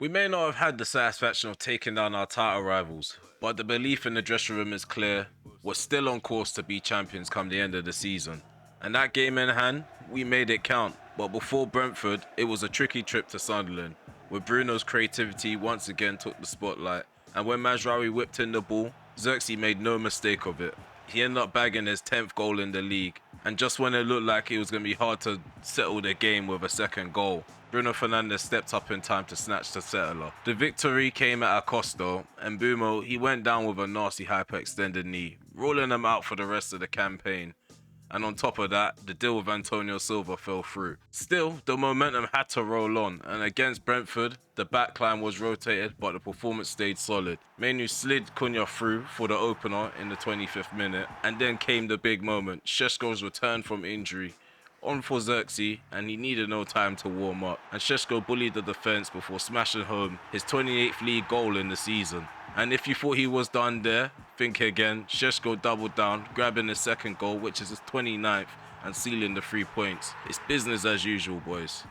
We may not have had the satisfaction of taking down our title rivals, but the belief in the dressing room is clear. We're still on course to be champions come the end of the season. And that game in hand, we made it count. But before Brentford, it was a tricky trip to Sunderland, where Bruno's creativity once again took the spotlight. And when Mazraoui whipped in the ball, Xerxes made no mistake of it. He ended up bagging his 10th goal in the league. And just when it looked like it was going to be hard to settle the game with a second goal, Bruno Fernandes stepped up in time to snatch the settler. The victory came at a cost though, and Bumo, he went down with a nasty hyperextended knee, rolling him out for the rest of the campaign. And on top of that, the deal with Antonio Silva fell through. Still, the momentum had to roll on, and against Brentford, the backline was rotated, but the performance stayed solid. Menu slid Cunha through for the opener in the 25th minute, and then came the big moment. Šeško's return from injury. On for Xerxes, and he needed no time to warm up. And Šeško bullied the defence before smashing home his 28th league goal in the season. And if you thought he was done there, think again. Šeško doubled down, grabbing his second goal, which is his 29th, and sealing the 3 points. It's business as usual, boys.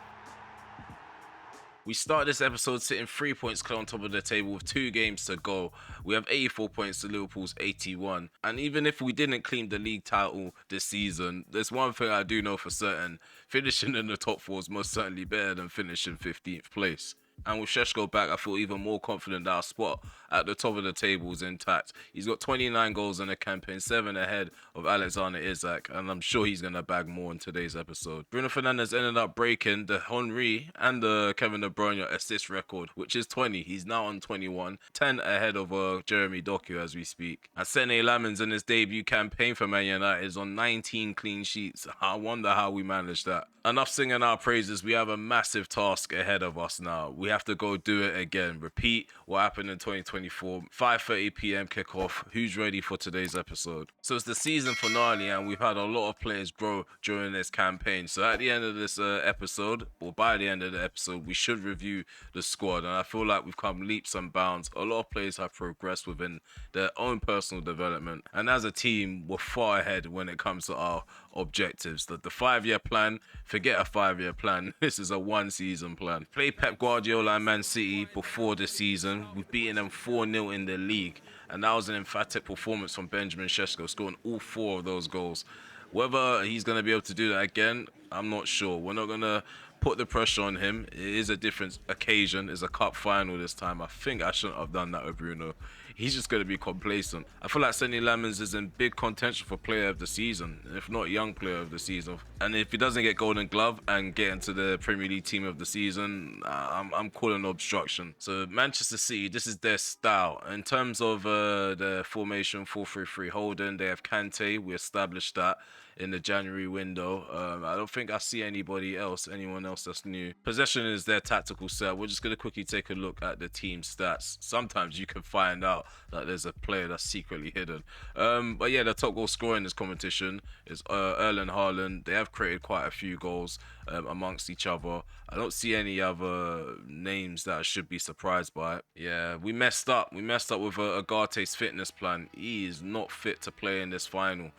We start this episode sitting 3 points clear on top of the table with 2 games to go. We have 84 points to Liverpool's 81. And even if we didn't claim the league title this season, there's one thing I do know for certain. Finishing in the top 4 is most certainly better than finishing 15th place. And with Šeško back, I feel even more confident that our spot at the top of the table is intact. He's got 29 goals in the campaign, 7 ahead of Alexander Isak, and I'm sure he's going to bag more in today's episode. Bruno Fernandes ended up breaking the Henry and the Kevin De Bruyne assist record, which is 20. He's now on 21, 10 ahead of Jeremy Doku as we speak. And Sene Lammens in his debut campaign for Man United is on 19 clean sheets. I wonder how we managed that. Enough singing our praises, we have a massive task ahead of us now. We have to go do it again. Repeat what happened in 2024. 5:30 p.m. kickoff. Who's ready for today's episode? So it's the season finale, and we've had a lot of players grow during this campaign. So at the end of this episode, or by the end of the episode, we should review the squad. And I feel like we've come leaps and bounds. A lot of players have progressed within their own personal development. And as a team, we're far ahead when it comes to our objectives. The 5-year plan, forget a 5-year plan. This is a 1-season plan. Play Pep Guardiola and Man City before the season. We've beaten them 4-0 in the league, and that was an emphatic performance from Benjamin Šeško, scoring all 4 of those goals. Whether he's going to be able to do that again, I'm not sure. We're not going to put the pressure on him. It is a different occasion. It's a cup final this time. I think I shouldn't have done that with Bruno. He's just going to be complacent. I feel like Sene Lammens is in big contention for player of the season, if not young player of the season. And if he doesn't get Golden Glove and get into the Premier League team of the season, I'm calling obstruction. So Manchester City, this is their style. In terms of the formation 4-3-3 holding, they have Kante. We established that in the January window. I don't think I see anyone else that's new. Possession is their tactical set. We're just going to quickly take a look at the team stats. Sometimes you can find out that there's a player that's secretly hidden. But yeah, the top goal scorer in this competition is Erling Haaland. They have created quite a few goals amongst each other. I don't see any other names that I should be surprised by. Yeah, we messed up. We messed up with Agate's fitness plan. He is not fit to play in this final.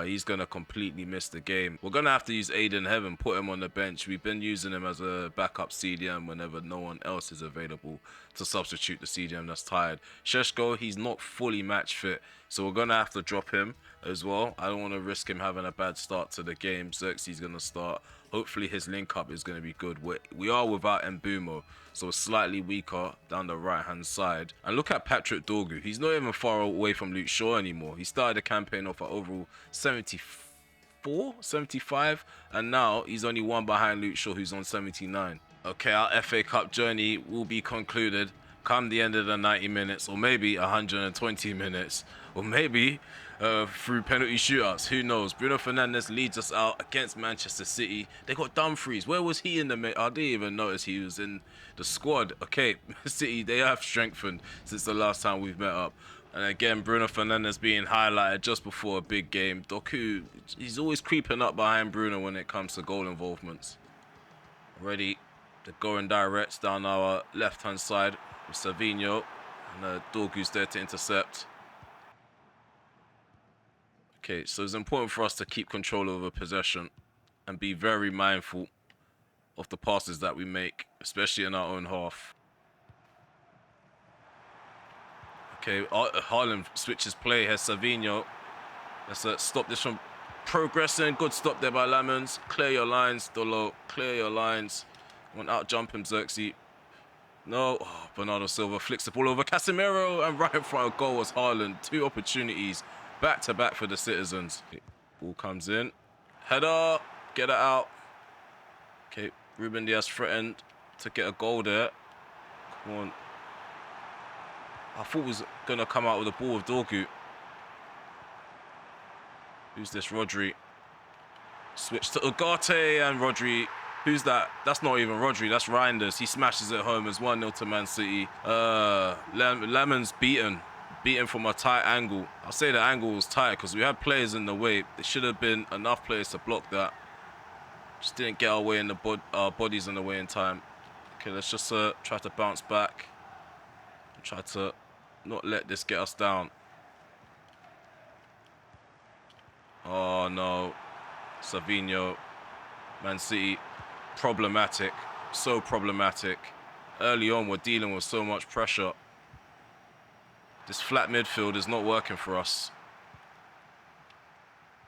He's going to completely miss the game. We're going to have to use Aiden Heaven, put him on the bench. We've been using him as a backup CDM whenever no one else is available to substitute the CDM that's tired. Šeško, he's not fully match fit, so we're going to have to drop him as well. I don't want to risk him having a bad start to the game. Xerxes is going to start. Hopefully his link-up is going to be good. We are without Mbumo, so slightly weaker down the right-hand side. And look at Patrick Dorgu. He's not even far away from Luke Shaw anymore. He started the campaign off at overall 74, 75, and now he's only one behind Luke Shaw, who's on 79. Okay, our FA Cup journey will be concluded come the end of the 90 minutes, or maybe 120 minutes, or maybe through penalty shootouts. Who knows? Bruno Fernandes leads us out against Manchester City. They got Dumfries. Where was he in the I didn't even notice he was in the squad. Okay, City, they have strengthened since the last time we've met up. And again, Bruno Fernandes being highlighted just before a big game. Doku, he's always creeping up behind Bruno when it comes to goal involvements. Already, they're going direct down our left-hand side with Savinho. And Dorgu's there to intercept. Okay, so it's important for us to keep control over possession and be very mindful of the passes that we make, especially in our own half. Okay, Haaland switches play. Here's Savinho. Let's stop this from progressing. Good stop there by Lamens. Clear your lines, Dolo. Clear your lines. Want out jump him, Xerxes. No. Oh, Bernardo Silva flicks the ball over Casemiro, and right in front of goal was Haaland. 2 opportunities back to back for the citizens. Okay, ball comes in. Header. Get it out. Okay, Ruben Diaz threatened to get a goal there. Come on. I thought he was going to come out with a ball with Dorgu. Who's this? Rodri. Switch to Ugarte, and Rodri. Who's that? That's not even Rodri. That's Reinders. He smashes it home as 1-0 to Man City. Lemon's beaten. Beaten from a tight angle. I'll say the angle was tight because we had players in the way. There should have been enough players to block that. Just didn't get our way in our bodies in the way in time. Okay, let's just try to bounce back. Try to not let this get us down. Oh no. Savinho. Man City. Problematic. So problematic. Early on, we're dealing with so much pressure. This flat midfield is not working for us.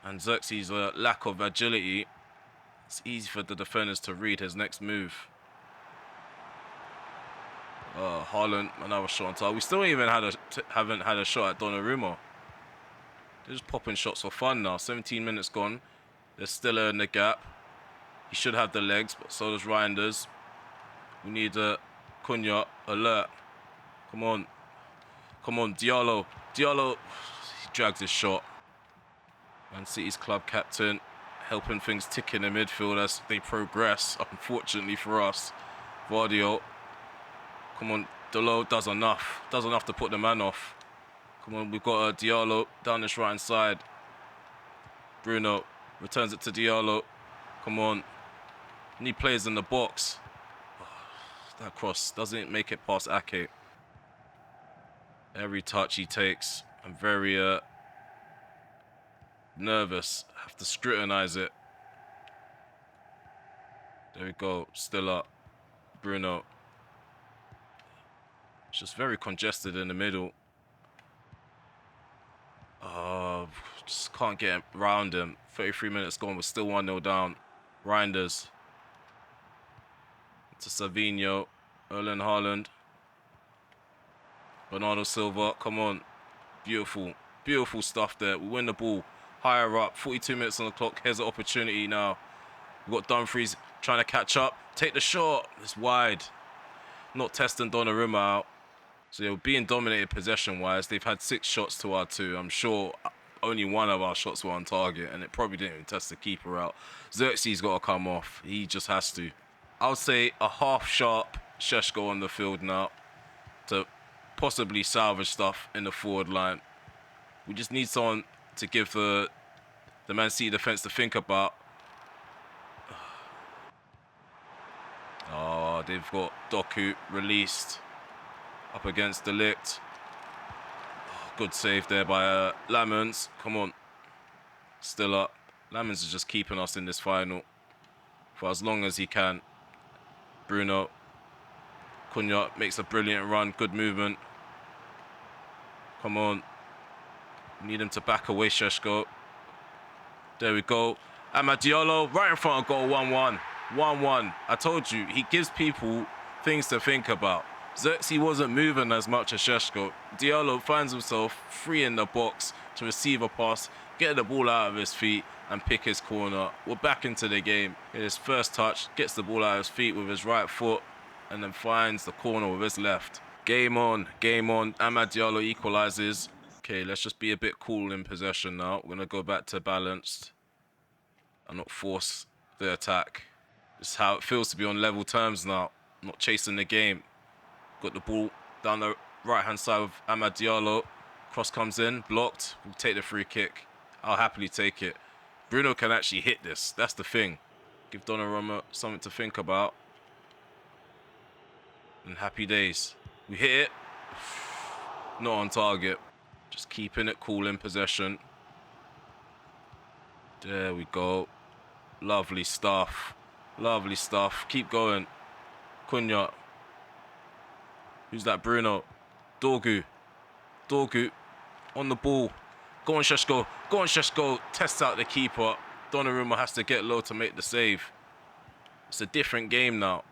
And Xerxes' lack of agility. It's easy for the defenders to read his next move. Haaland, another shot on target. We still even haven't had a shot at Donnarumma. They're just popping shots for fun now. 17 minutes gone. They're still in the gap. He should have the legs, but so does Reinders. We need Cunha alert. Come on. Come on, Diallo. Diallo, he drags his shot. Man City's club captain, helping things tick in the midfield as they progress, unfortunately for us. Vardio. Come on, Delo does enough. Does enough to put the man off. Come on, we've got Diallo down this right-hand side. Bruno returns it to Diallo. Come on. Need players in the box. Oh, that cross doesn't make it past Ake. Every touch he takes, I'm very nervous. I have to scrutinize it. There we go. Still up. Bruno. It's just very congested in the middle. Just can't get around him. 33 minutes gone. We're still 1-0 down. Reinders. To Savinho. Erling Haaland. Bernardo Silva. Come on. Beautiful. Beautiful stuff there. We win the ball. Higher up. 42 minutes on the clock. Here's an opportunity now. We've got Dumfries trying to catch up. Take the shot. It's wide. Not testing Donnarumma out. So they're being dominated possession-wise. They've had 6 shots to our 2. I'm sure only 1 of our shots were on target, and it probably didn't even test the keeper out. Xerxes got to come off. He just has to. I would say a half-sharp Šeško on the field now to possibly salvage stuff in the forward line. We just need someone to give the Man City defense to think about. Oh, they've got Doku released up against De Ligt. Oh, good save there by Lamens. Come on. Still up. Lamens is just keeping us in this final for as long as he can. Bruno. Cunha makes a brilliant run. Good movement. Come on. We need him to back away, Šeško. There we go. Amad Diallo right in front of goal. 1-1. 1-1. I told you, he gives people things to think about. Xerxes wasn't moving as much as Šeško. Diallo finds himself free in the box to receive a pass, get the ball out of his feet, and pick his corner. We're back into the game. His first touch, gets the ball out of his feet with his right foot, and then finds the corner with his left. Game on, game on. Amad Diallo equalises. Okay, let's just be a bit cool in possession now. We're going to go back to balanced and not force the attack. This is how it feels to be on level terms now. Not chasing the game. Got the ball down the right-hand side of Amad Diallo. Cross comes in, blocked. We'll take the free kick. I'll happily take it. Bruno can actually hit this. That's the thing. Give Donnarumma something to think about. And happy days. We hit it. Not on target. Just keeping it cool in possession. There we go. Lovely stuff. Lovely stuff. Keep going. Cunha. Who's that? Bruno. Dorgu. Dorgu on the ball. Go on, Šeško. Go on, Šeško. Tests out the keeper. Donnarumma has to get low to make the save. It's a different game now.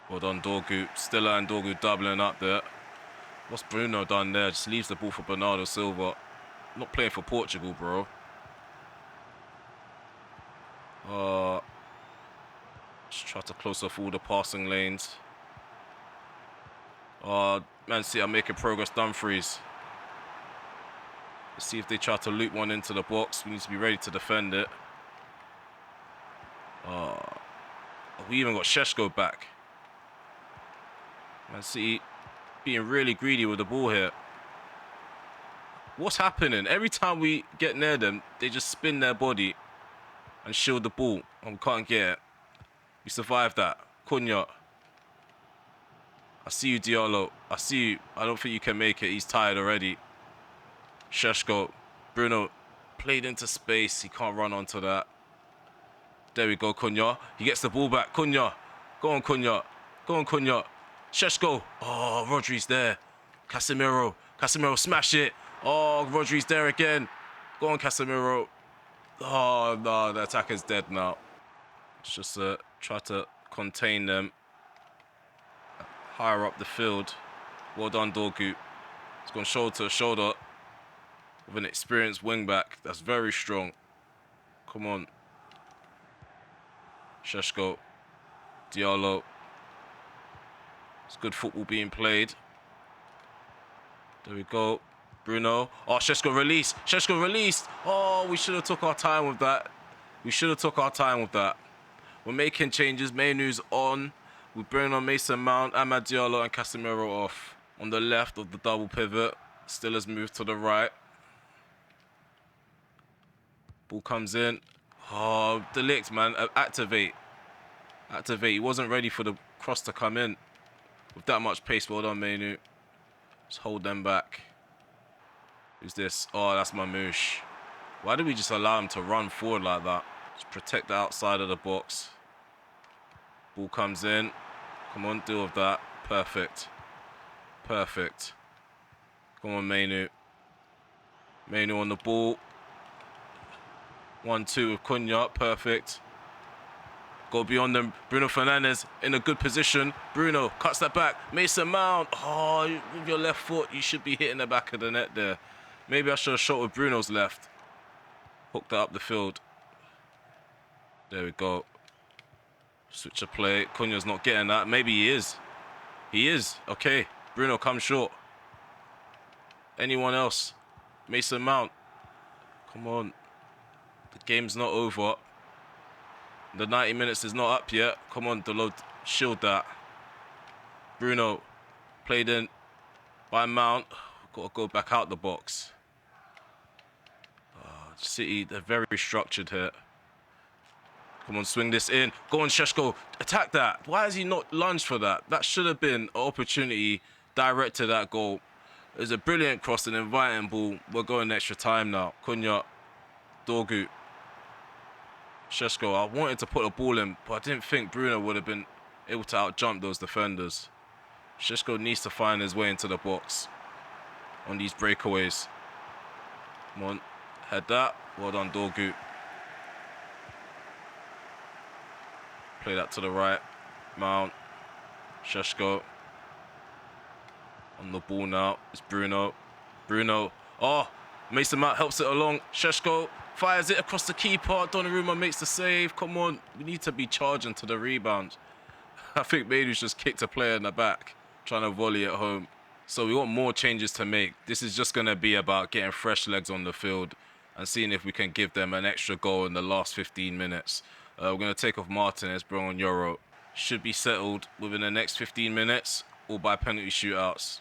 Well done, Dorgu. Stiller and Dorgu doubling up there. What's Bruno done there? Just leaves the ball for Bernardo Silva. Not playing for Portugal, bro. Just try to close off all the passing lanes. Man City are making progress. Dumfries. Let's see if they try to loop one into the box. We need to be ready to defend it. We even got Šeško back. Man City being really greedy with the ball here. What's happening? Every time we get near them, they just spin their body and shield the ball. And we can't get it. We survived that. Cunha. I see you, Diallo. I see you. I don't think you can make it. He's tired already. Šeško. Bruno played into space. He can't run onto that. There we go, Cunha. He gets the ball back. Cunha. Go on, Cunha. Go on, Cunha. Šeško. Oh, Rodri's there. Casemiro. Casemiro, smash it. Oh, Rodri's there again. Go on, Casemiro. Oh, no, the attacker's dead now. It's just try to contain them. Higher up the field. Well done, Dorgu. It's gone shoulder to shoulder with an experienced wing-back. That's very strong. Come on. Šeško. Diallo. It's good football being played. There we go. Bruno. Oh, Šeško released. Šeško released. Oh, we should have took our time with that. We should have took our time with that. We're making changes. Mainu's on. We bring on Mason Mount, Amad Diallo and Casemiro off. On the left of the double pivot. Stiller's moved to the right. Ball comes in. Oh, De Ligt, man. Activate. Activate. He wasn't ready for the cross to come in. With that much pace, well done, Mainu. Just hold them back. Who's this? Oh, that's Mamouche. Why did we just allow him to run forward like that? Just protect the outside of the box. Ball comes in. Come on, deal with that. Perfect. Perfect. Come on, Mainu. Mainu on the ball. 1-2 with Cunha. Perfect. Go beyond them. Bruno Fernandes in a good position. Bruno cuts that back. Mason Mount. Oh, with your left foot, you should be hitting the back of the net there. Maybe I should have shot with Bruno's left. Hooked that up the field. There we go. Switch of play. Cunha's not getting that. Maybe he is. He is. Okay. Bruno comes short. Anyone else? Mason Mount. Come on. The game's not over. The 90 minutes is not up yet. Come on, Delo, shield that. Bruno played in by Mount. Got to go back out the box. City, they're very structured here. Come on, swing this in. Go on, Šeško. Attack that. Why has he not lunged for that? That should have been an opportunity direct to that goal. It was a brilliant cross, an inviting ball. We're going extra time now. Cunha, Dorgu. Šeško, I wanted to put a ball in, but I didn't think Bruno would have been able to out-jump those defenders. Šeško needs to find his way into the box on these breakaways. Come on, head that. Well done, Dorgu. Play that to the right. Mount. Šeško. On the ball now. It's Bruno. Bruno. Oh, Mason Mount helps it along. Šeško fires it across the keeper. Donnarumma makes the save. Come on. We need to be charging to the rebound. I think Maidu's just kicked a player in the back, trying to volley it home. So we want more changes to make. This is just going to be about getting fresh legs on the field and seeing if we can give them an extra goal in the last 15 minutes. We're going to take off Martinez, bring on Euro. Should be settled within the next 15 minutes or by penalty shootouts.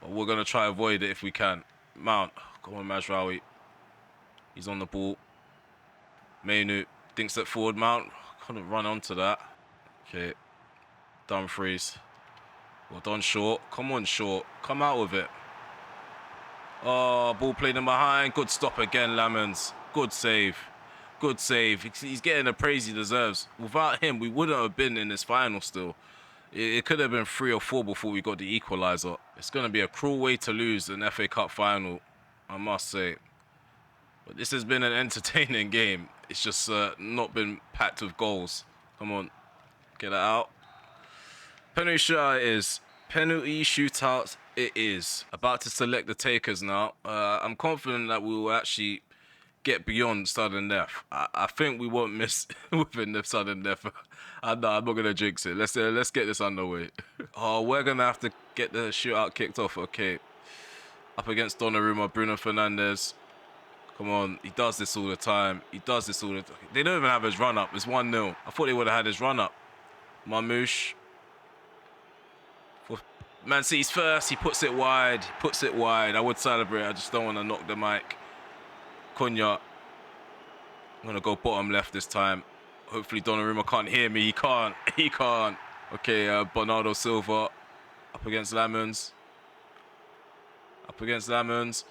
But we're going to try avoid it if we can. Mount. Come on, Mazraoui. He's on the ball. Mainu thinks that forward. Mount couldn't run onto that. Okay. Dumfries. Well done, Short. Come on, Short. Come out with it. Oh, ball played in behind. Good stop again, Lamens. Good save. Good save. He's getting the praise he deserves. Without him, we wouldn't have been in this final still. It could have been 3 or 4 before we got the equaliser. It's going to be a cruel way to lose an FA Cup final, I must say. But this has been an entertaining game. It's just not been packed with goals. Come on, get it out. Penalty shootout it is. Penalty shootout it is. About to select the takers now. I'm confident that we will actually get beyond sudden death. I think we won't miss within the sudden death. I'm not gonna jinx it. Let's get this underway. Oh, we're gonna have to get the shootout kicked off. Okay. Up against Donnarumma, Bruno Fernandes. Come on, he does this all the time. He does this all the time. They don't even have his run up. It's 1-0. I thought they would have had his run up. Marmouche. For Man City's first. He puts it wide. He puts it wide. I would celebrate. I just don't want to knock the mic. Cunha. I'm going to go bottom left this time. Hopefully Donnarumma can't hear me. He can't. He can't. Okay, Bernardo Silva. Up against Lamens. Up against Lamens.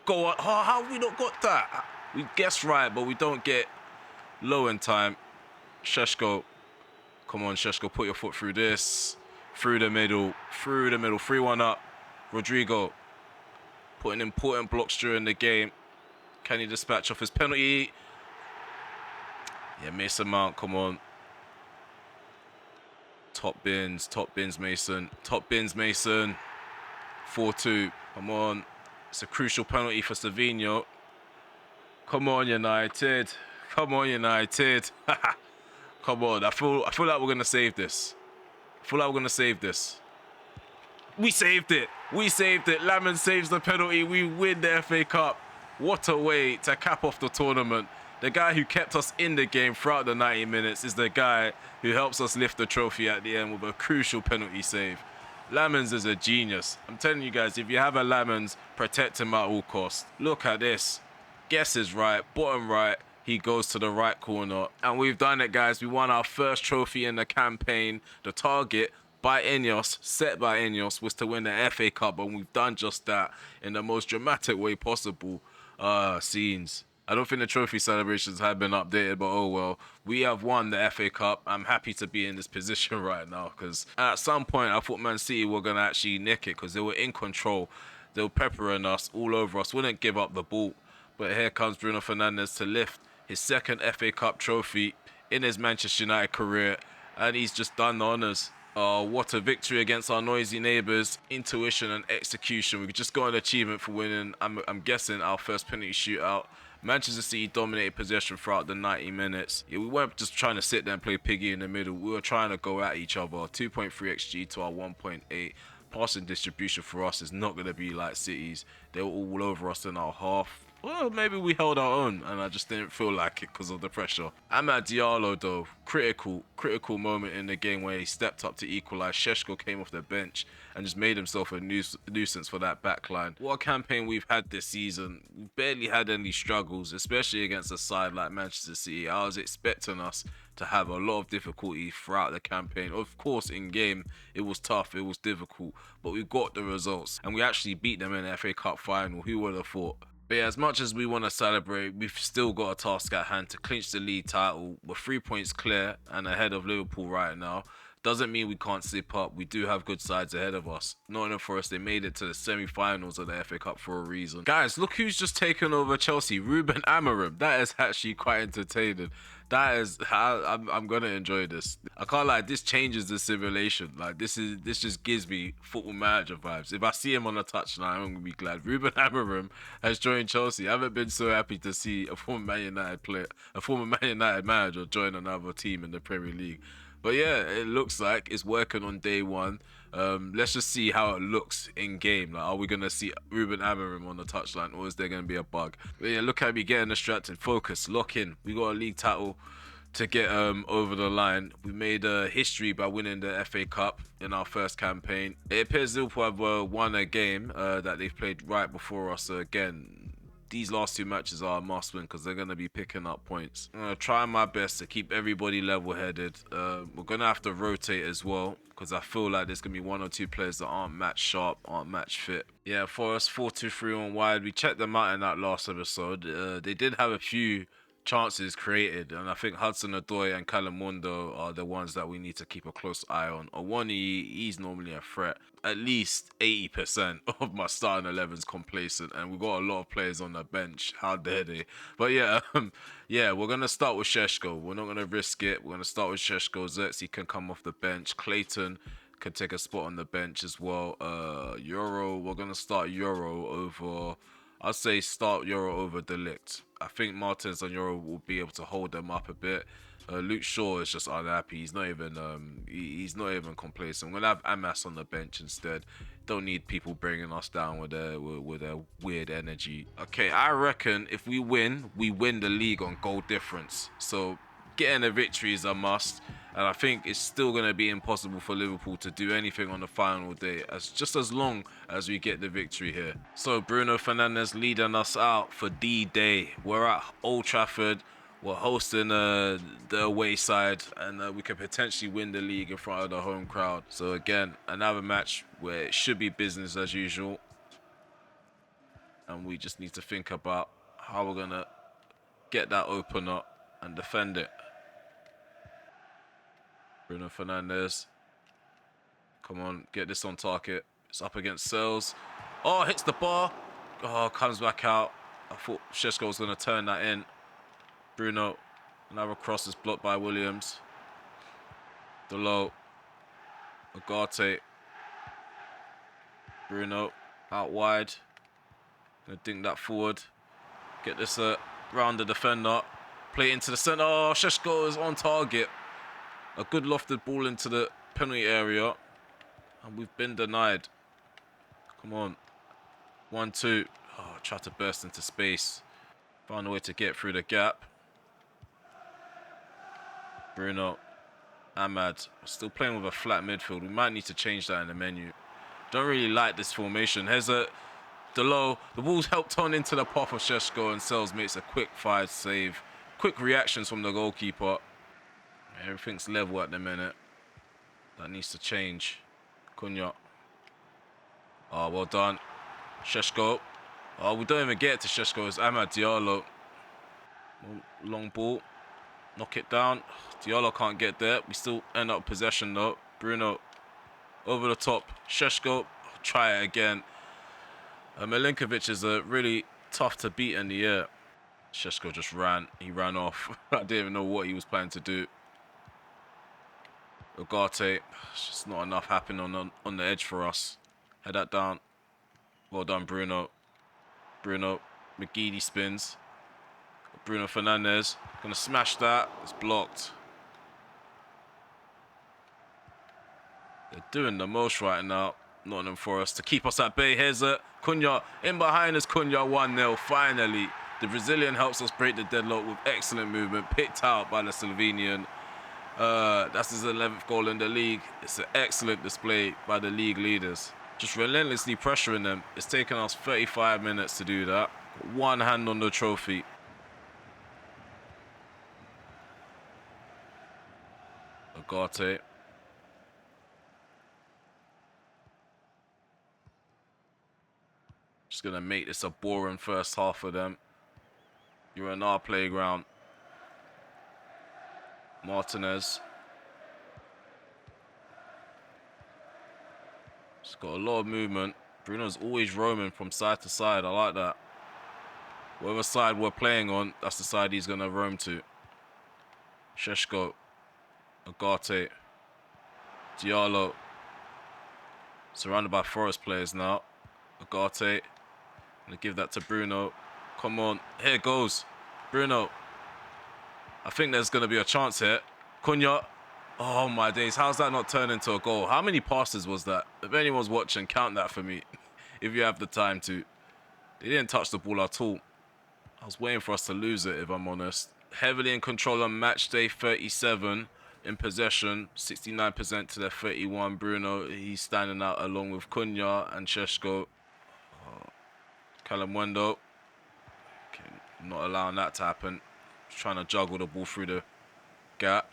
Go on. Oh, how have we not got that? We guessed right, but we don't get low in time. Šeško. Come on, Šeško, put your foot through this. Through the middle. Through the middle. 3-1 up. Rodrigo. Putting important blocks during the game. Can he dispatch off his penalty? Yeah, Mason Mount, come on. Top bins, Mason. Top bins, Mason. 4-2. Come on. It's a crucial penalty for Savinho. Come on, United. Come on, United. Come on. I feel like we're gonna save this. I feel like we're gonna save this. We saved it. We saved it. Lamens saves the penalty. We win the FA Cup. What a way to cap off the tournament. The guy who kept us in the game throughout the 90 minutes is the guy who helps us lift the trophy at the end with a crucial penalty save. Lamens is a genius. I'm telling you guys, if you have a Lamens, protect him at all costs. Look at this. Guess is right. Bottom right. He goes to the right corner. And we've done it, guys. We won our first trophy in the campaign. The target by Ineos, set by Ineos, was to win the FA Cup. And we've done just that in the most dramatic way possible. Scenes. I don't think the trophy celebrations have been updated, but oh well. We have won the FA Cup. I'm happy to be in this position right now because at some point I thought Man City were going to actually nick it because they were in control. They were peppering us all over us, wouldn't give up the ball. But here comes Bruno Fernandes to lift his second FA Cup trophy in his Manchester United career, and he's just done the honours. What a victory against our noisy neighbours. Intuition and execution. We just got an achievement for winning, I'm guessing, our first penalty shootout. Manchester City dominated possession throughout the 90 minutes. Yeah, we weren't just trying to sit there and play piggy in the middle. We were trying to go at each other. 2.3 XG to our 1.8. Passing distribution for us is not going to be like City's. They were all over us in our half. Well, maybe we held our own, and I just didn't feel like it because of the pressure. Amad Diallo, though, critical moment in the game where he stepped up to equalise. Šeško came off the bench and just made himself a nuisance for that backline. What a campaign we've had this season. We've barely had any struggles, especially against a side like Manchester City. I was expecting us to have a lot of difficulty throughout the campaign. Of course, in game, it was tough, it was difficult, but we got the results, and we actually beat them in the FA Cup final. Who would have thought? But yeah, as much as we want to celebrate, we've still got a task at hand to clinch the league title. We're 3 points clear and ahead of Liverpool right now. Doesn't mean we can't slip up. We do have good sides ahead of us. Nott Forest, they made it to the semi-finals of the FA Cup for a reason. Guys, look who's just taken over Chelsea. Ruben Amorim. That is actually quite entertaining. That is how I'm gonna enjoy this. I can't lie, this changes the simulation. Like this just gives me Football Manager vibes. If I see him on the touchline, I'm gonna be glad. Ruben Amorim has joined Chelsea. I haven't been so happy to see a former Man United player, a former Man United manager join another team in the Premier League. But yeah, it looks like it's working on day one. Let's just see how it looks in game. Like, are we gonna see Ruben Amorim on the touchline, or is there gonna be a bug? But yeah, look at me getting distracted. Focus, lock in. We got a league title to get over the line. We made history by winning the FA Cup in our first campaign. It appears Liverpool have won a game that they've played right before us. So again, these last 2 matches are a must win because they're going to be picking up points. I'm going to try my best to keep everybody level-headed. We're going to have to rotate as well because I feel like there's going to be 1 or 2 players that aren't match sharp, aren't match fit. Yeah, for us, 4-2-3 on wide. We checked them out in that last episode. They did have a few chances created, and I think Hudson-Odoi and Callum Mundo are the ones that we need to keep a close eye on. Owoni, he's normally a threat. At least 80% of my starting 11's complacent, and we've got a lot of players on the bench. How dare they? But yeah, yeah, we're gonna start with Šeško. We're not gonna risk it. We're gonna start with Šeško. Xerxes can come off the bench. Clayton could take a spot on the bench as well. Euro, we're gonna start Euro over. I'd say start Euro over Delict. I think Martins and Euro will be able to hold them up a bit. Luke Shaw is just unhappy. He's not even he's not even complacent. We're gonna have Amas on the bench instead. Don't need people bringing us down with their weird energy. Okay, I reckon if we win the league on goal difference. So getting a victory is a must, and I think it's still going to be impossible for Liverpool to do anything on the final day, as long as we get the victory here. So Bruno Fernandes leading us out for D-Day. We're at Old Trafford. We're hosting the away side, and we could potentially win the league in front of the home crowd. So again, another match where it should be business as usual, and we just need to think about how we're going to get that opener and defend it. Bruno Fernandes. Come on, get this on target. It's up against Searles. Oh, hits the bar. Oh, comes back out. I thought Šeško was going to turn that in. Bruno. Another cross is blocked by Williams. Delo. Agate. Bruno. Out wide. Gonna dink that forward. Get this round the defender. Play it into the centre. Oh, Šeško is on target. A good lofted ball into the penalty area. And we've been denied. Come on. 1-2. Oh, try to burst into space. Found a way to get through the gap. Bruno. Ahmad. We're still playing with a flat midfield. We might need to change that in the menu. Don't really like this formation. Here's a Delo. The ball's helped on into the path of Šeško, and Searles makes a quick fire save. Quick reactions from the goalkeeper. Everything's level at the minute. That needs to change. Cunha. Oh, well done. Šeško. Oh, we don't even get to Šeško. It's Amad Diallo. Long ball. Knock it down. Diallo can't get there. We still end up possession though. Bruno. Over the top. Šeško. Try it again. Milinkovic is really tough to beat in the air. Šeško just ran. He ran off. I didn't even know what he was planning to do. Agate, it's just not enough happening on the edge for us. Head that down. Well done, Bruno. Bruno. McGeady spins. Bruno Fernandes. Gonna smash that. It's blocked. They're doing the most right now. Nottingham Forest to keep us at bay. Here's a Cunha. In behind us, Cunha 1-0. Finally. The Brazilian helps us break the deadlock with excellent movement. Picked out by the Slovenian. That's his 11th goal in the league. It's an excellent display by the league leaders. Just relentlessly pressuring them. It's taken us 35 minutes to do that. One hand on the trophy. Agate. Just gonna make this a boring first half for them. You're in our playground. Martinez. It's got a lot of movement. Bruno's always roaming from side to side. I like that. Whatever side we're playing on, that's the side he's going to roam to. Šeško. Agate. Diallo. Surrounded by Forest players now. Agate. Gonna give that to Bruno. Come on. Here it goes. Bruno. I think there's going to be a chance here. Cunha. Oh my days. How's that not turned into a goal? How many passes was that? If anyone's watching, count that for me. If you have the time to. They didn't touch the ball at all. I was waiting for us to lose it, if I'm honest. Heavily in control on match day 37. In possession. 69% to their 31. Bruno, he's standing out along with Cunha and Šeško. Callum Wendo. Okay, not allowing that to happen. Trying to juggle the ball through the gap.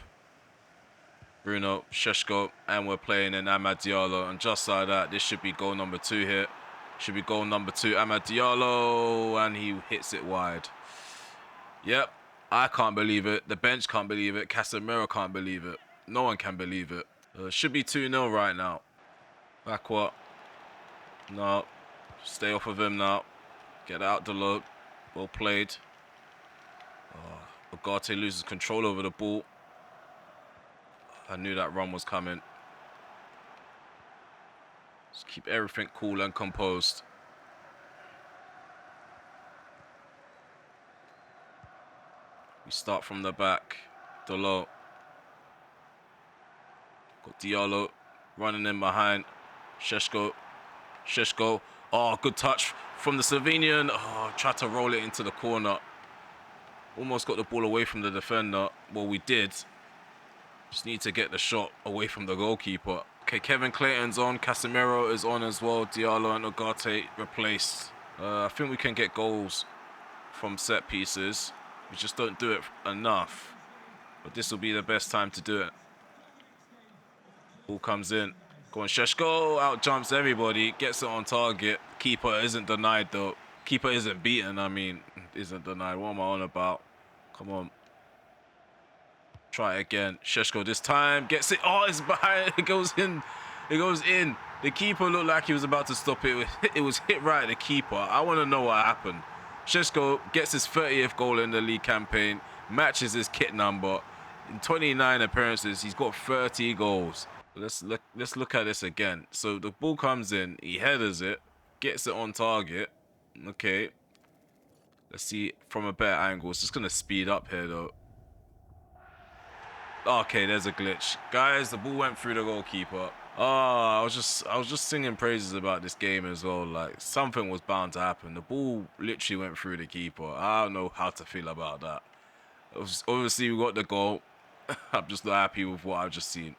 Bruno, Šeško, and we're playing in Amad Diallo. And just like that, this should be goal number 2 here. Should be goal number 2, Amad Diallo, and he hits it wide. Yep, I can't believe it. The bench can't believe it. Casemiro can't believe it. No one can believe it. Should be 2-0 right now. Back what? No. Stay off of him now. Get out the low. Well played. Ugarte loses control over the ball. I knew that run was coming. Just keep everything cool and composed. We start from the back. Delo. Got Diallo running in behind. Šeško. Šeško. Oh, good touch from the Slovenian. Oh, tried to roll it into the corner. Almost got the ball away from the defender. Well, we did. Just need to get the shot away from the goalkeeper. Okay, Kevin Clayton's on. Casemiro is on as well. Diallo and Ugarte replaced. I think we can get goals from set pieces. We just don't do it enough. But this will be the best time to do it. Ball comes in. Go on, Šeško. Out jumps everybody. Gets it on target. Keeper isn't denied though. Keeper isn't beaten, I mean. Isn't denied. What am I on about? Come on. Try it again. Šeško this time. Gets it. Oh, it's behind. It goes in. It goes in. The keeper looked like he was about to stop it. It was hit right at the keeper. I want to know what happened. Šeško gets his 30th goal in the league campaign. Matches his kit number. In 29 appearances, he's got 30 goals. Let's look at this again. So the ball comes in. He headers it. Gets it on target. Okay. Let's see from a better angle. It's just going to speed up here, though. Okay, there's a glitch. Guys, the ball went through the goalkeeper. Oh, I was just singing praises about this game as well. Like, something was bound to happen. The ball literally went through the keeper. I don't know how to feel about that. Obviously, we got the goal. I'm just not happy with what I've just seen.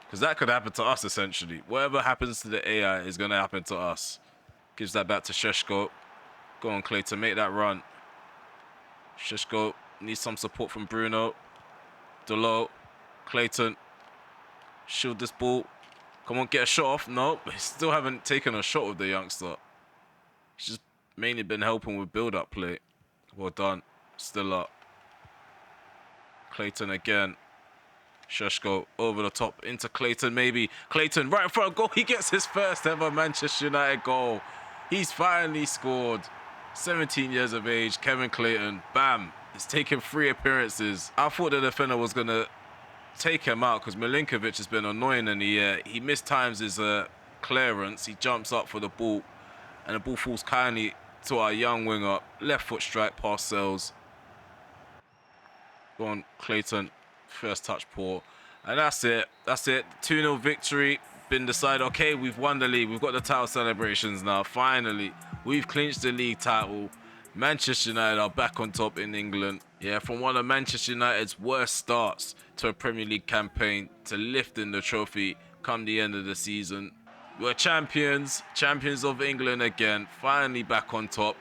Because that could happen to us, essentially. Whatever happens to the AI is going to happen to us. Gives that back to Šeško. Go on, Clayton, make that run. Šeško needs some support from Bruno. Delo. Clayton. Shield this ball. Come on, get a shot off. No, still haven't taken a shot with the youngster. He's just mainly been helping with build-up play. Well done. Still up. Clayton again. Šeško over the top into Clayton, maybe. Clayton right in front of goal. He gets his first ever Manchester United goal. He's finally scored. 17 years of age, Kevin Clayton. Bam. He's taken 3 appearances. I thought the defender was going to take him out because Milinkovic has been annoying in the air. He mistimes his clearance. He jumps up for the ball and the ball falls kindly to our young winger. Left foot strike past Sales. Go on, Clayton. First touch poor. And that's it. That's it. 2-0 victory. Been decided. Okay, we've won the league. We've got the title celebrations now. Finally. We've clinched the league title. Manchester United are back on top in England. Yeah, from one of Manchester United's worst starts to a Premier League campaign to lifting the trophy come the end of the season. We're champions. Champions of England again. Finally back on top.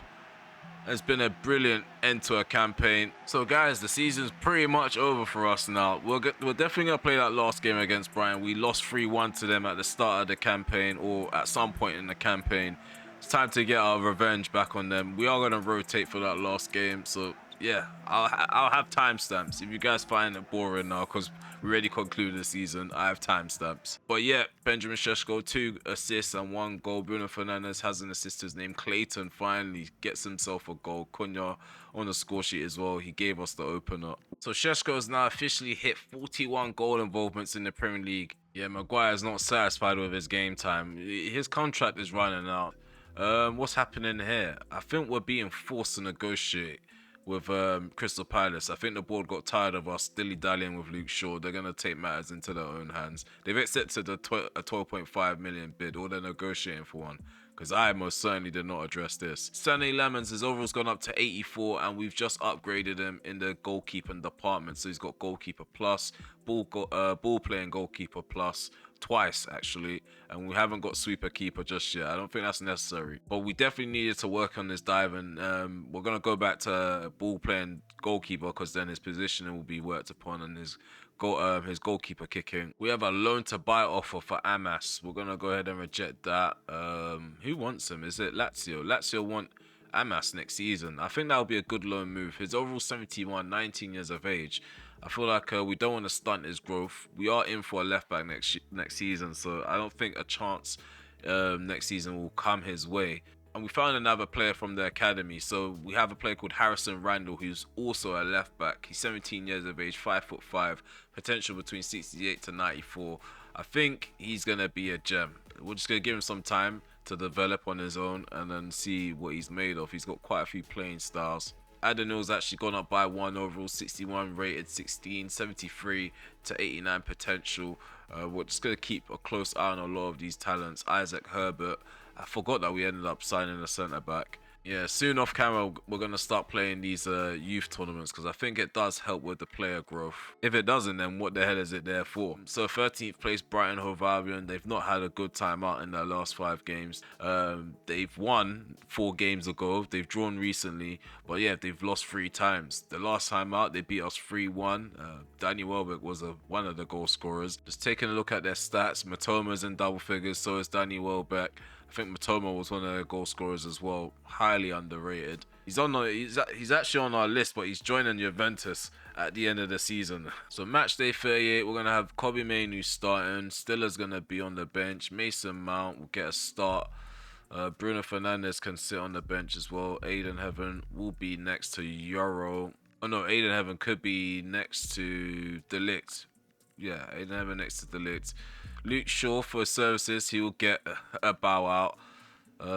It's been a brilliant end to a campaign. So guys, the season's pretty much over for us now. We're definitely going to play that last game against Brighton. We lost 3-1 to them at the start of the campaign or at some point in the campaign. It's time to get our revenge back on them. We are going to rotate for that last game. So yeah, I'll have timestamps. If you guys find it boring now because we already concluded the season, I have timestamps. But yeah, Benjamin Šeško, 2 assists and 1 goal. Bruno Fernandes has an assist to his name. Clayton finally gets himself a goal. Cunha on the score sheet as well. He gave us the opener. So Šeško has now officially hit 41 goal involvements in the Premier League. Yeah, Maguire's not satisfied with his game time. His contract is running out. What's happening here? I think we're being forced to negotiate with Crystal Palace. I think the board got tired of us dilly-dallying with Luke Shaw. They're going to take matters into their own hands. They've accepted a 12.5 million bid, or they're negotiating for one, because I most certainly did not address this. Stanley Lemons, his overall's gone up to 84, and we've just upgraded him in the goalkeeping department. So he's got goalkeeper plus, ball playing goalkeeper plus, twice actually, and we haven't got sweeper keeper just yet. I don't think that's necessary, but we definitely needed to work on this dive, and we're gonna go back to ball playing goalkeeper because then his positioning will be worked upon and his goalkeeper kicking. We have a loan to buy offer for Amas. We're gonna go ahead and reject that. Who wants him? Is it Lazio? Lazio want Amas next season. I think that would be a good loan move. His overall 71, 19 years of age. I feel like we don't want to stunt his growth. We are in for a left back next season, so I don't think a chance next season will come his way. And we found another player from the academy. So we have a player called Harrison Randall, who's also a left back. He's 17 years of age, 5'5", potential between 68 to 94. I think he's gonna be a gem. We're just gonna give him some time to develop on his own and then see what he's made of. He's got quite a few playing styles. Adenil's actually gone up by 1 overall, 61 rated, 16, 73 to 89 potential. We're just going to keep a close eye on a lot of these talents. Isaac Herbert, I forgot that we ended up signing a centre back. Yeah, soon off camera, we're going to start playing these youth tournaments because I think it does help with the player growth. If it doesn't, then what the hell is it there for? So 13th place, Brighton Hove Albion. They've not had a good time out in their last 5 games. They've won 4 games ago. They've drawn recently, but yeah, they've lost 3 times. The last time out, they beat us 3-1. Danny Welbeck was one of the goal scorers. Just taking a look at their stats, Matoma's in double figures, so is Danny Welbeck. I think Matoma was one of their goal scorers as well. Highly underrated. He's actually on our list, but he's joining Juventus at the end of the season. So match day 38, we're gonna have Kobe Mainoo starting. Stiller's gonna be on the bench. Mason Mount will get a start. Bruno Fernandes can sit on the bench as well. Aiden Heaven will be next to Euro. Oh no, Aiden Heaven could be next to Delict. Yeah, Aiden Heaven next to Delict. Luke Shaw for his services, he will get a bow out.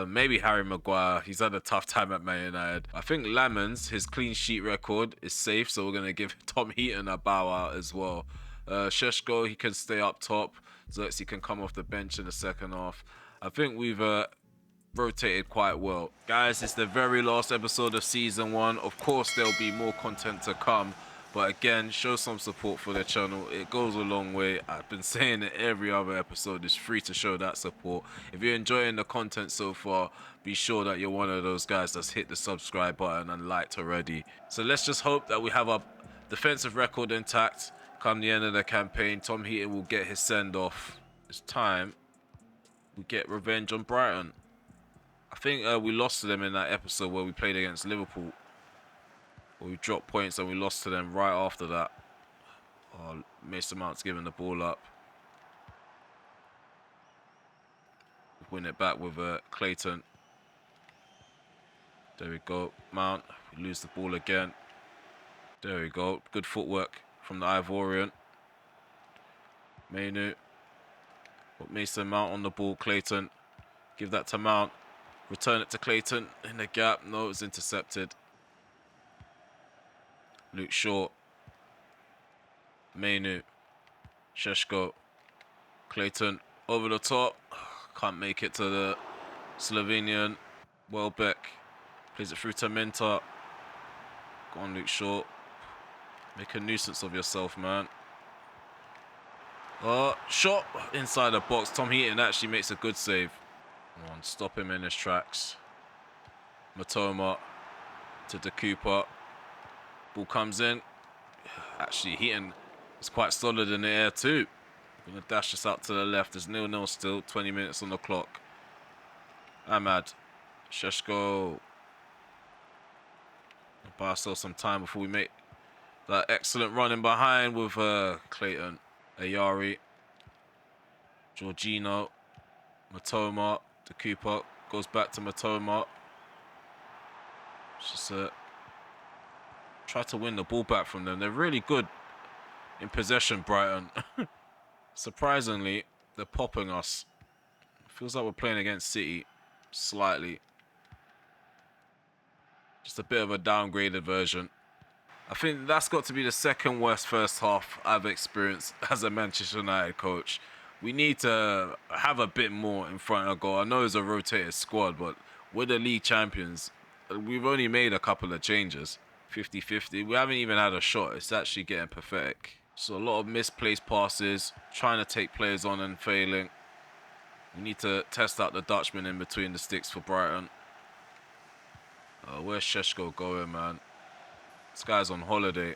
Maybe Harry Maguire, he's had a tough time at Man United. I think Lamons, his clean sheet record is safe, so we're going to give Tom Heaton a bow out as well. Sheshko, he can stay up top. Xerxes can come off the bench in the second half. I think we've rotated quite well. Guys, it's the very last episode of season 1. Of course, there'll be more content to come. But again, show some support for the channel. It goes a long way. I've been saying it every other episode. It's free to show that support. If you're enjoying the content so far, be sure that you're one of those guys that's hit the subscribe button and liked already. So let's just hope that we have our defensive record intact come the end of the campaign. Tom Heaton will get his send-off. It's time we get revenge on Brighton. I think we lost to them in that episode where we played against Liverpool. We dropped points and we lost to them right after that. Oh, Mason Mount's giving the ball up. Win it back with Clayton. There we go. Mount. We lose the ball again. There we go. Good footwork from the Ivorian. Mainoo. Put Mason Mount on the ball. Clayton. Give that to Mount. Return it to Clayton. In the gap. No, it was intercepted. Luke Shaw. Mainoo. Sheshko. Clayton over the top. Can't make it to the Slovenian. Welbeck. Plays it through to Minter. Go on, Luke Shaw. Make a nuisance of yourself, man. Shot inside the box. Tom Heaton actually makes a good save. Come on, stop him in his tracks. Matoma to the Cooper. Ball comes in. Actually, Heaton is quite solid in the air too. Gonna dash this out to the left. There's 0-0 still. 20 minutes on the clock. Ahmad. Sheshko. Buy ourselves some time before we make that excellent run in behind with Clayton. Ayari. Jorginho. Matoma. The Cooper. Goes back to Matoma. Just try to win the ball back from them. They're really good in possession, Brighton. Surprisingly, they're popping us. Feels like we're playing against City slightly. Just a bit of a downgraded version. I think that's got to be the second worst first half I've experienced as a Manchester United coach. We need to have a bit more in front of goal. I know it's a rotated squad, but we're the league champions. We've only made a couple of changes. 50-50. We haven't even had a shot. It's actually getting pathetic. So a lot of misplaced passes, trying to take players on and failing. We need to test out the Dutchman in between the sticks for Brighton. Where's Sheshko going, man? This guy's on holiday.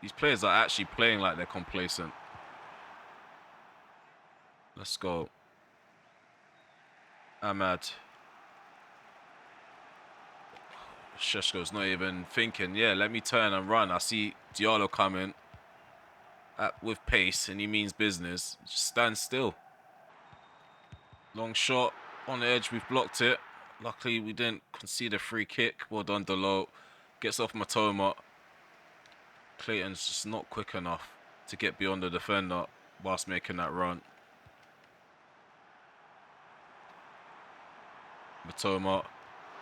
These players are actually playing like they're complacent. Let's go. Ahmad. Sheshko's not even thinking, yeah, let me turn and run. I see Diallo coming with pace, and he means business. Just stand still. Long shot on the edge, we've blocked it. Luckily, we didn't concede a free kick. Well done, Delo. Gets off Matoma. Clayton's just not quick enough to get beyond the defender whilst making that run. Matoma,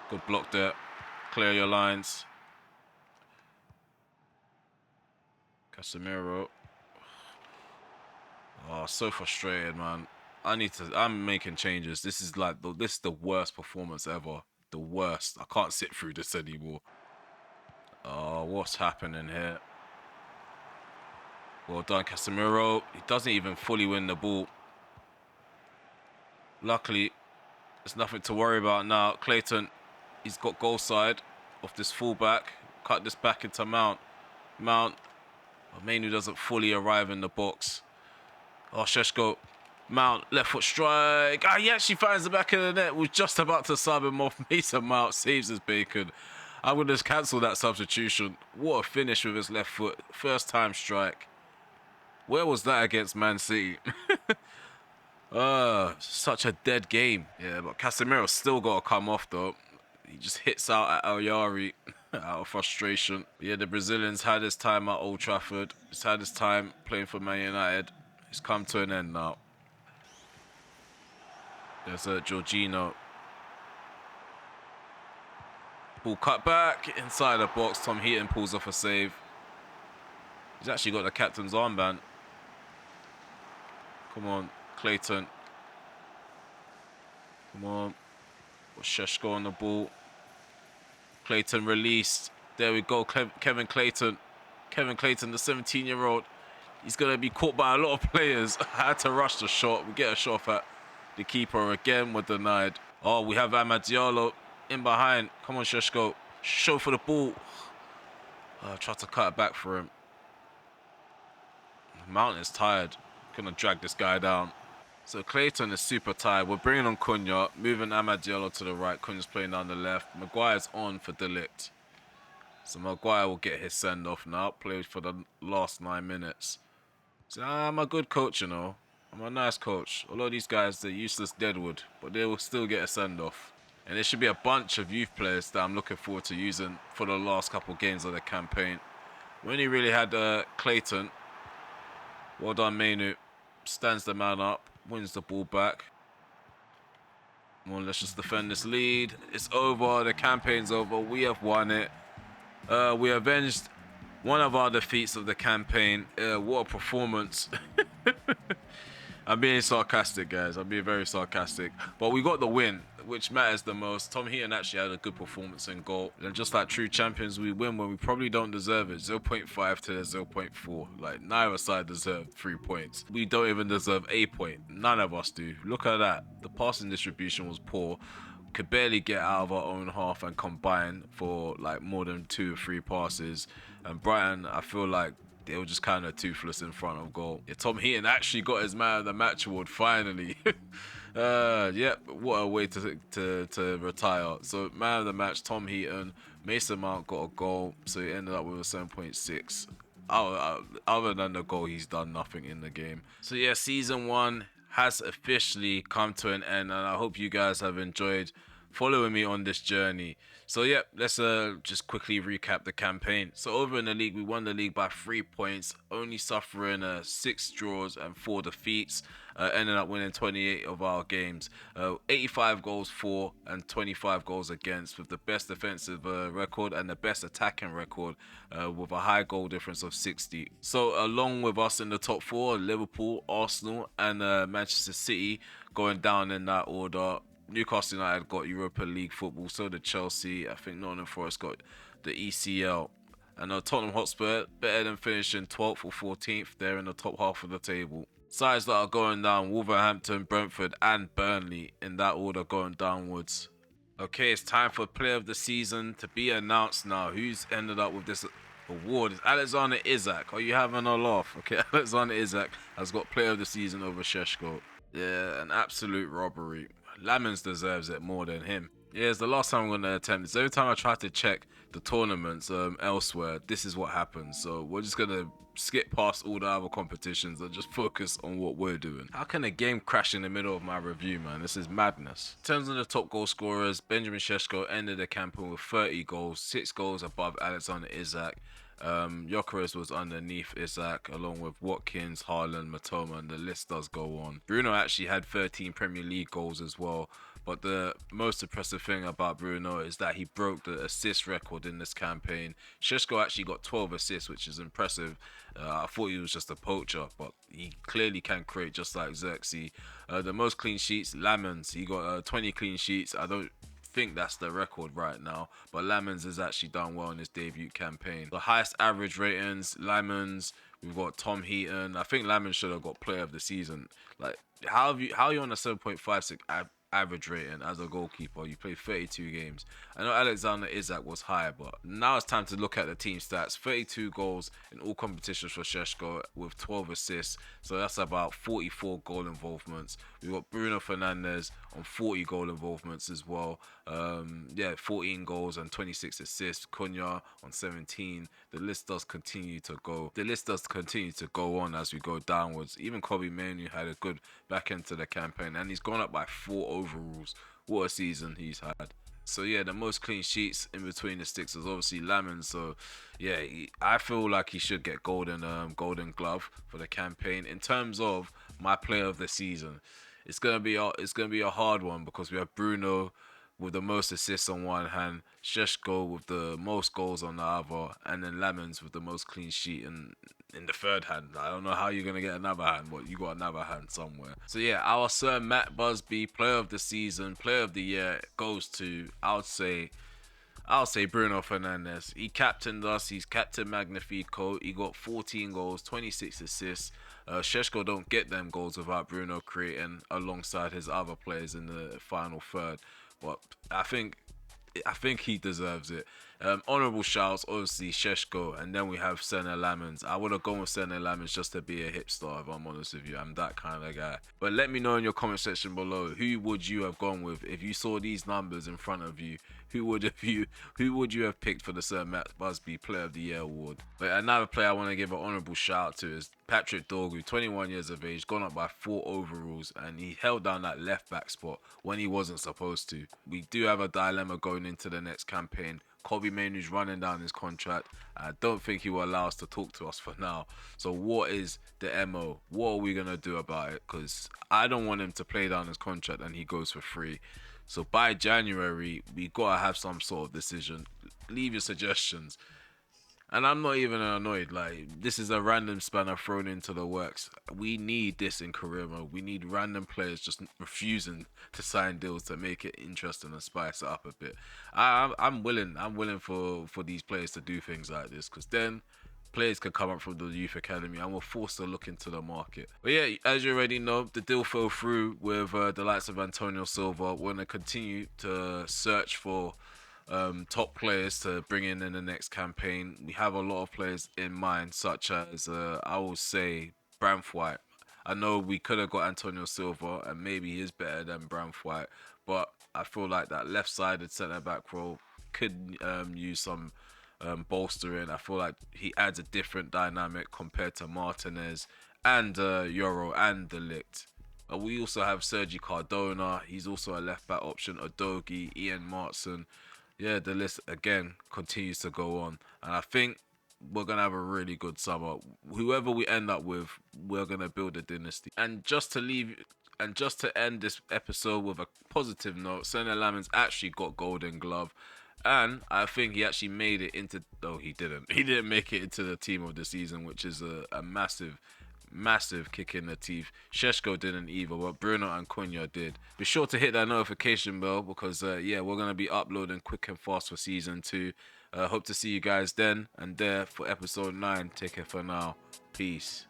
good block there. Clear your lines. Casemiro. Oh, so frustrated, man. I'm making changes. This is the worst performance ever. The worst. I can't sit through this anymore. Oh, what's happening here? Well done, Casemiro. He doesn't even fully win the ball. Luckily, there's nothing to worry about now. Clayton, he's got goal side off this fullback. Cut this back into Mount. Mount. Mainu doesn't fully arrive in the box. Oh, Sheshko. Mount, left foot strike. Ah, he actually finds the back of the net. Was just about to sub him off. Mason Mount saves his bacon. I'm going to just cancel that substitution. What a finish with his left foot. First time strike. Where was that against Man City? Such a dead game. Yeah, but Casemiro's still got to come off, though. He just hits out at Aljari out of frustration. But yeah, the Brazilians had his time at Old Trafford. He's had his time playing for Man United. It's come to an end now. There's Jorginho. Ball cut back inside the box. Tom Heaton pulls off a save. He's actually got the captain's armband. Come on, Clayton. Come on. Sheshko on the ball. Clayton released. There we go. Kevin Clayton. Kevin Clayton, the 17-year-old. He's going to be caught by a lot of players. I had to rush the shot. We get a shot at the keeper again. We're denied. Oh, we have Amad Diallo in behind. Come on, Sheshko. Show for the ball. Try to cut it back for him. Mount is tired. Gonna drag this guy down. So Clayton is super tired. We're bringing on Cunha, moving Amad Diallo to the right. Cunha's playing down the left. Maguire's on for Delict. So Maguire will get his send-off now. Played for the last 9 minutes. So I'm a good coach, you know. I'm a nice coach. A lot of these guys, they're useless deadwood, but they will still get a send-off. And there should be a bunch of youth players that I'm looking forward to using for the last couple of games of the campaign. We only really had Clayton. Well done, Mainu. Stands the man up, wins the ball back. Come on, let's just defend this lead. It's over. The campaign's over. We have won it. We avenged one of our defeats of the campaign. What a performance. I'm being sarcastic, guys. I'm being very sarcastic. But we got the win, which matters the most. Tom Heaton actually had a good performance in goal. And just like true champions, we win when we probably don't deserve it. 0.5 to the 0.4. Like, neither side deserved 3 points. We don't even deserve a point. None of us do. Look at that. The passing distribution was poor. Could barely get out of our own half and combine for like more than 2 or 3 passes. And Brighton, I feel like they were just kind of toothless in front of goal. Yeah, Tom Heaton actually got his man of the match award finally. Yeah, what a way to retire. So man of the match, Tom Heaton. Mason Mount got a goal, so he ended up with a 7.6. Other than the goal, he's done nothing in the game. So yeah, season 1 has officially come to an end, and I hope you guys have enjoyed following me on this journey. So yeah, let's just quickly recap the campaign. So over in the league, we won the league by 3 points, only suffering 6 draws and 4 defeats, ending up winning 28 of our games, 85 goals for and 25 goals against, with the best defensive record and the best attacking record, with a high goal difference of 60. So along with us in the top 4, Liverpool, Arsenal and Manchester City going down in that order. Newcastle United got Europa League football, so did Chelsea. I think Nott Forest got the ECL. And Tottenham Hotspur, better than finishing 12th or 14th, they're in the top half of the table. Sides that are going down, Wolverhampton, Brentford and Burnley, in that order going downwards. Okay, it's time for Player of the Season to be announced now. Who's ended up with this award? It's Alexander Isak. Are you having a laugh? Okay, Alexander Isak has got Player of the Season over Sheshko. Yeah, an absolute robbery. Lamens deserves it more than him. Yeah, it's the last time I'm going to attempt this. Every time I try to check the tournaments elsewhere, this is what happens. So we're just going to skip past all the other competitions and just focus on what we're doing. How can a game crash in the middle of my review, man? This is madness. In terms of the top goal scorers, Benjamin Šeško ended the campaign with 30 goals, 6 goals above Alexander Isak. Gyökeres was underneath Isak, along with Watkins, Haaland, Matoma, and the list does go on. Bruno actually had 13 Premier League goals as well, but the most impressive thing about Bruno is that he broke the assist record in this campaign. Šeško actually got 12 assists, which is impressive. I thought he was just a poacher, but he clearly can create just like Xerxes. The most clean sheets, Lamens, he got 20 clean sheets. I don't think that's the record right now, but Lamens has actually done well in his debut campaign. The highest average ratings, Lamens, we've got Tom Heaton. I think Lamens should have got player of the season. Like, how are you on a 7.56 average rating as a goalkeeper? You played 32 games. I know Alexander Isak was higher, but now it's time to look at the team stats. 32 goals in all competitions for Šeško with 12 assists, so that's about 44 goal involvements. We've got Bruno Fernandes on 40 goal involvements as well. 14 goals and 26 assists. Cunha on 17. The list does continue to go. The list does continue to go on as we go downwards. Even Kobbie Mainoo had a good back end to the campaign, and he's gone up by 4 overalls. What a season he's had. So yeah, the most clean sheets in between the sticks is obviously Lamens. So yeah, I feel like he should get golden glove for the campaign. In terms of my player of the season, it's gonna be a hard one because we have Bruno with the most assists on one hand, Šeško with the most goals on the other, and then Lamens with the most clean sheet in the third hand. I don't know how you're gonna get another hand, but you got another hand somewhere. So yeah, our Sir Matt Busby, player of the season, player of the year, goes to, I'll say Bruno Fernandes. He captained us. He's Captain Magnifico. He got 14 goals, 26 assists. Šeško don't get them goals without Bruno creating alongside his other players in the final third. But I think he deserves it. Honourable shouts, obviously Šeško, and then we have Sene Lamens. I would have gone with Sene Lamens just to be a hipster, if I'm honest with you. I'm that kind of guy. But let me know in your comment section below, who would you have gone with if you saw these numbers in front of you? Who would you have picked for the Sir Matt Busby Player of the Year award? But another player I want to give an honourable shout out to is Patrick Dorgu, 21 years of age, gone up by 4 overalls, and he held down that left back spot when he wasn't supposed to. We do have a dilemma going into the next campaign. Kobbie Mainoo's running down his contract. I don't think he will allow us to talk to us for now. So what is the MO? What are we going to do about it? Because I don't want him to play down his contract and he goes for free. So by January, we got to have some sort of decision. Leave your suggestions. And I'm not even annoyed. Like, this is a random spanner thrown into the works. We need this in career mode. We need random players just refusing to sign deals to make it interesting and spice it up a bit. I'm willing. I'm willing for these players to do things like this, because then players can come up from the youth academy and we're forced to look into the market. But yeah, as you already know, the deal fell through with the likes of Antonio Silva. We're going to continue to search for top players to bring in the next campaign. We have a lot of players in mind, such as I will say Braithwaite. I know we could have got Antonio Silva, and maybe he is better than Braithwaite, but I feel like that left-sided centre-back role could use some bolstering. I feel like he adds a different dynamic compared to Martinez and Euro and De Ligt. We also have Sergi Cardona. He's also a left-back option. Odogi, Ian Martson. Yeah, the list again continues to go on, and I think we're gonna have a really good summer. Whoever we end up with, we're gonna build a dynasty. And just to end this episode with a positive note, Sene Lamens actually got Golden Glove, and I think he actually made it into. Oh, he didn't. He didn't make it into the team of the season, which is a massive kick in the teeth. Šeško didn't either, but Bruno and Cunha did. Be sure to hit that notification bell because yeah, we're gonna be uploading quick and fast for season 2. Hope to see you guys then and there for episode 9. Take care for now. Peace.